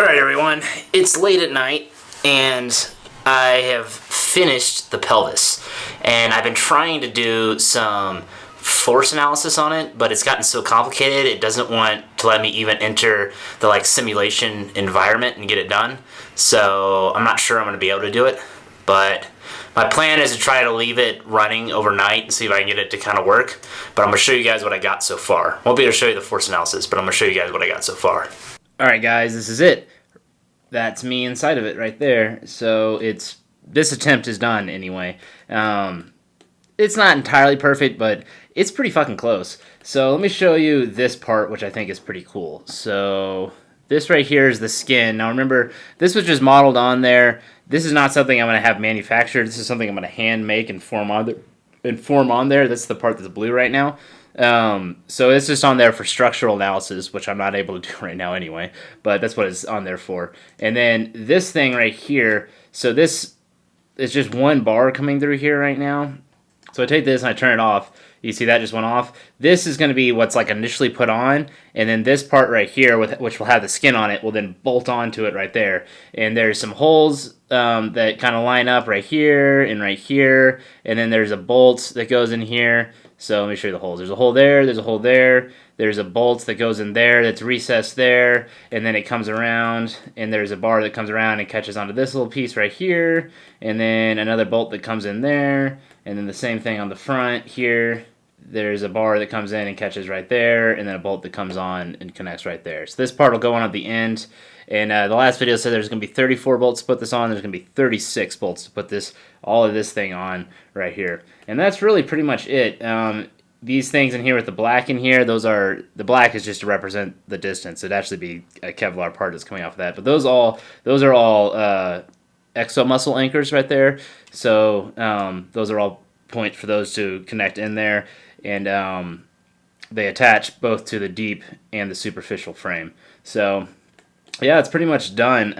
Alright everyone, it's late at night and I have finished the pelvis and I've been trying to do some force analysis on it, but it's gotten so complicated it doesn't want to let me even enter the simulation environment and get it done. So I'm not sure I'm going to be able to do it, but my plan is to try to leave it running overnight and see if I can get it to kind of work. But I'm going to show you guys what I got so far. Won't be able to show you the force analysis, but I'm going to show you guys what I got so far. Alright guys, this is it. That's me inside of it right there. So this attempt is done anyway. It's not entirely perfect, but it's pretty fucking close. So let me show you this part, which I think is pretty cool. So this right here is the skin. Now remember, this was just modeled on there. This is not something I'm going to have manufactured. This is something I'm going to hand make and form on there. That's the part that's blue right now. So it's just on there for structural analysis, which I'm not able to do right now anyway, but that's what it's on there for. And then this thing right here, so this is just one bar coming through here right now. So I take this and I turn it off. You see that just went off. This is going to be what's initially put on, and then this part right here, which will have the skin on it, will then bolt onto it right there. And there's some holes that kind of line up right here, and then there's a bolt that goes in here. So let me show you the holes. There's a hole there, there's a hole there, there's a bolt that goes in there that's recessed there, and then it comes around, and there's a bar that comes around and catches onto this little piece right here, and then another bolt that comes in there, and then the same thing on the front here. There's a bar that comes in and catches right there, and then a bolt that comes on and connects right there. So this part will go on at the end. And the last video said there's going to be 34 bolts to put this on. There's going to be 36 bolts to put all of this thing on right here. And that's really pretty much it. These things in here with the black in here, the black is just to represent the distance. It'd actually be a Kevlar part that's coming off of that. But those are all exomuscle anchors right there. So those are all points for those to connect in there. And they attach both to the deep and the superficial frame. So yeah, it's pretty much done.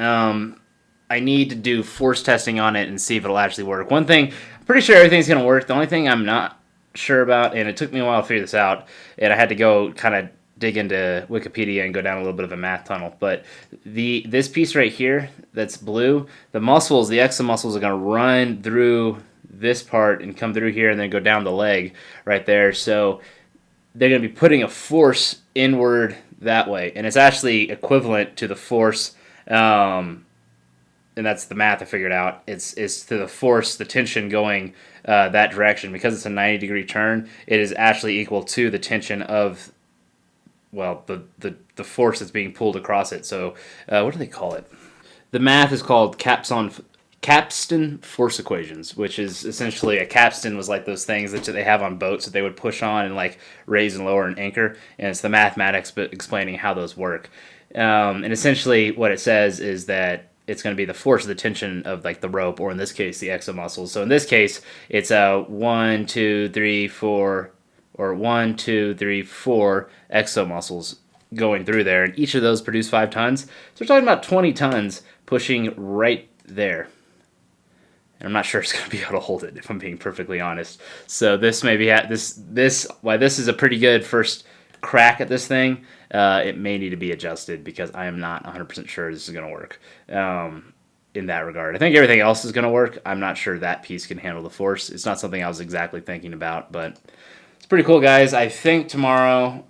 I need to do force testing on it and see if it'll actually work. One thing, I'm pretty sure everything's going to work. The only thing I'm not sure about, and it took me a while to figure this out, and I had to go kind of dig into Wikipedia and go down a little bit of a math tunnel, but this piece right here that's blue, the muscles, the exomuscles are going to run through this part and come through here and then go down the leg right there. So they're going to be putting a force inward that way, and it's actually equivalent to the force, and that's the math I figured out. It's to the force, the tension going that direction. Because it's a 90-degree turn, it is actually equal to the tension of, well, the force that's being pulled across it. So what do they call it? The math is called capstan force equations, which is essentially a capstan was like those things that they have on boats that they would push on and raise and lower an anchor, and it's the mathematics but explaining how those work. And essentially what it says is that it's going to be the force of the tension of the rope, or in this case the exomuscles. So in this case it's 1, 2, 3, 4, or 1, 2, 3, 4 exomuscles going through there, and each of those produce 5 tons. So we're talking about 20 tons pushing right there. And I'm not sure it's going to be able to hold it, if I'm being perfectly honest. So this may be why this is a pretty good first crack at this thing. It may need to be adjusted because I am not 100% sure this is going to work in that regard. I think everything else is going to work. I'm not sure that piece can handle the force. It's not something I was exactly thinking about, but it's pretty cool, guys. I think tomorrow,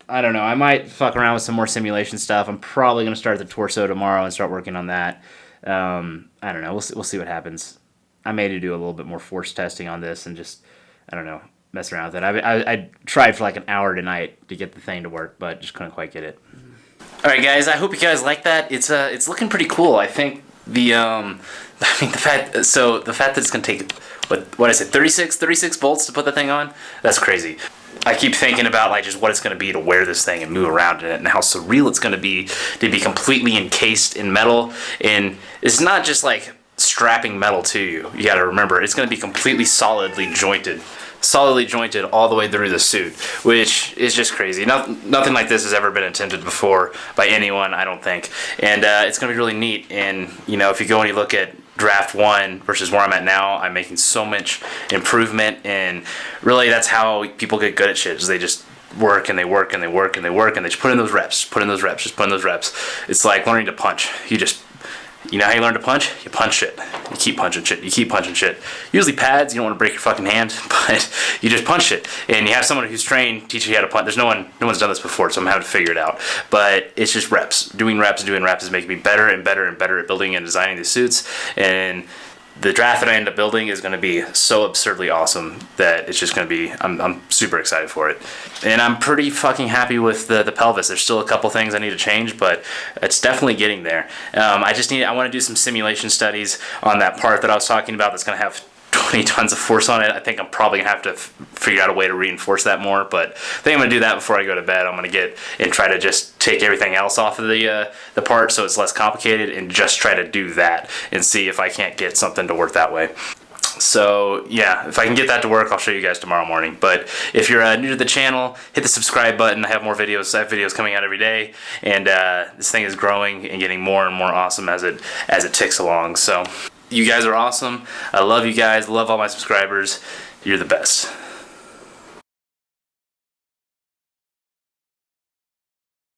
I don't know, I might fuck around with some more simulation stuff. I'm probably going to start the torso tomorrow and start working on that. I don't know. We'll see what happens. I may do a little bit more force testing on this and just, I don't know, mess around with it. I tried for an hour tonight to get the thing to work, but just couldn't quite get it. All right, guys. I hope you guys like that. It's looking pretty cool. I think the fact that it's gonna take what I said 36 bolts to put the thing on. That's crazy. I keep thinking about just what it's going to be to wear this thing and move around in it, and how surreal it's going to be completely encased in metal. And it's not just strapping metal to you. You got to remember, it's going to be completely solidly jointed all the way through the suit, which is just crazy. Nothing like this has ever been attempted before by anyone, I don't think. And it's going to be really neat. And if you go and you look at draft 1 versus where I'm at now, I'm making so much improvement, and really that's how people get good at shit, is they just work and they work and they work and they work and they just put in those reps, just put in those reps, just put in those reps. It's like learning to punch. You know how you learn to punch? You punch shit. You keep punching shit. You keep punching shit. Usually pads, you don't want to break your fucking hand, but you just punch it. And you have someone who's trained teach you how to punch. No one's done this before, so I'm having to figure it out. But it's just reps. Doing reps is making me better and better and better at building and designing these suits. And the draft that I end up building is going to be so absurdly awesome that it's just going to be, I'm super excited for it. And I'm pretty fucking happy with the pelvis. There's still a couple things I need to change, but it's definitely getting there. I want to do some simulation studies on that part that I was talking about that's going to have 20 tons of force on it. I think I'm probably going to have to figure out a way to reinforce that more, but I think I'm going to do that before I go to bed. I'm going to get and try to just take everything else off of the part so it's less complicated and just try to do that and see if I can't get something to work that way. So yeah, if I can get that to work, I'll show you guys tomorrow morning. But if you're new to the channel, hit the subscribe button. I have more videos. I have videos coming out every day, and this thing is growing and getting more and more awesome as it ticks along. So you guys are awesome. I love you guys. Love all my subscribers. You're the best.